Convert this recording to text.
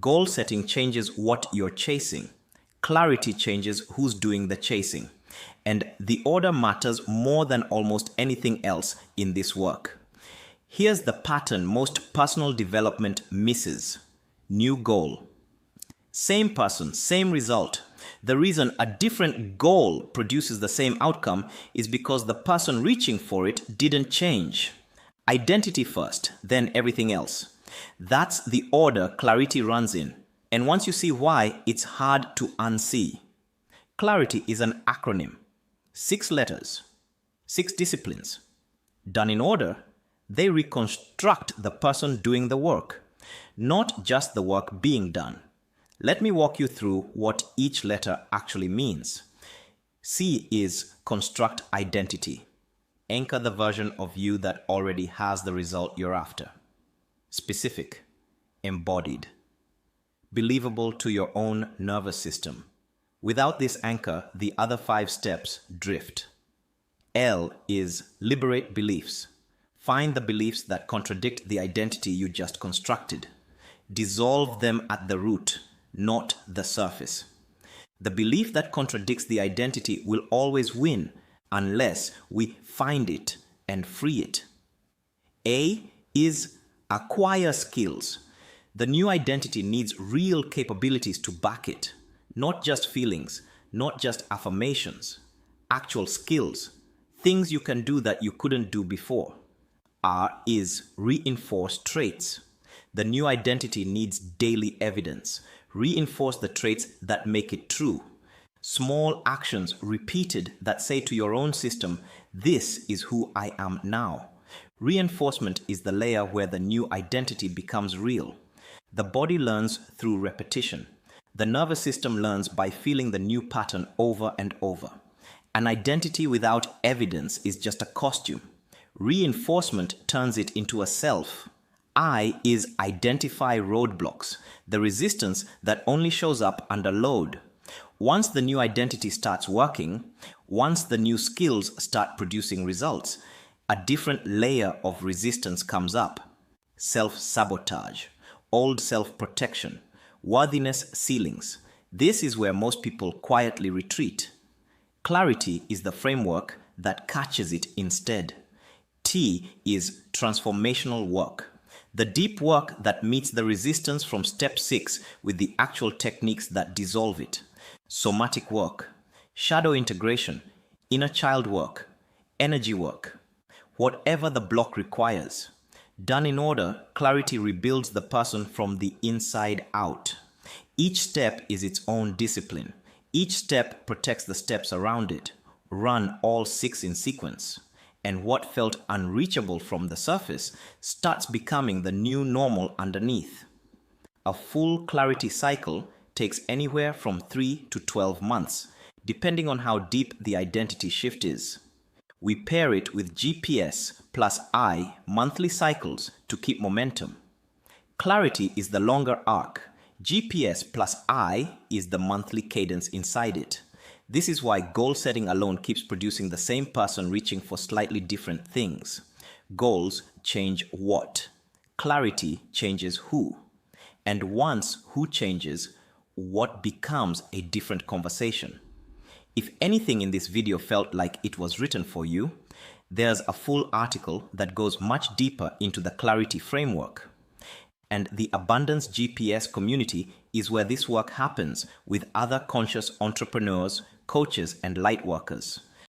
Goal setting changes what you're chasing. Clarity changes who's doing the chasing. And the order matters more than almost anything else in this work. Here's the pattern most personal development misses. New goal. Same person, same result. The reason a different goal produces the same outcome is because the person reaching for it didn't change. Identity first, then everything else. That's the order clarity runs in. And once you see why, it's hard to unsee. Clarity is an acronym. 6 letters, 6 disciplines. Done in order, they reconstruct the person doing the work, not just the work being done. Let me walk you through what each letter actually means. C is construct identity. Anchor the version of you that already has the result you're after. Specific, embodied, believable to your own nervous system. Without this anchor, the other 5 steps drift. L is liberate beliefs. Find the beliefs that contradict the identity you just constructed. Dissolve them at the root, not the surface. The belief that contradicts the identity will always win unless we find it and free it. A is acquire skills. The new identity needs real capabilities to back it, not just feelings, not just affirmations, actual skills, things you can do that you couldn't do before. R is reinforce traits. The new identity needs daily evidence. Reinforce the traits that make it true. Small actions repeated that say to your own system, this is who I am now. Reinforcement is the layer where the new identity becomes real. The body learns through repetition. The nervous system learns by feeling the new pattern over and over. An identity without evidence is just a costume. Reinforcement turns it into a self. I is identify roadblocks, the resistance that only shows up under load. Once the new identity starts working, once the new skills start producing results, a different layer of resistance comes up. Self-sabotage, old self-protection, worthiness ceilings. This is where most people quietly retreat. Clarity is the framework that catches it instead. T is transformational work. The deep work that meets the resistance from step 6 with the actual techniques that dissolve it. Somatic work, shadow integration, inner child work, energy work. Whatever the block requires. Done in order, clarity rebuilds the person from the inside out. Each step is its own discipline. Each step protects the steps around it. Run all 6 in sequence. And what felt unreachable from the surface starts becoming the new normal underneath. A full clarity cycle takes anywhere from 3 to 12 months, depending on how deep the identity shift is. We pair it with GPS plus I monthly cycles to keep momentum. Clarity is the longer arc. GPS plus I is the monthly cadence inside it. This is why goal setting alone keeps producing the same person reaching for slightly different things. Goals change what? Clarity changes who. And once who changes, what becomes a different conversation. If anything in this video felt like it was written for you, there's a full article that goes much deeper into the clarity framework. And the Abundance GPS community is where this work happens with other conscious entrepreneurs, coaches, and light workers.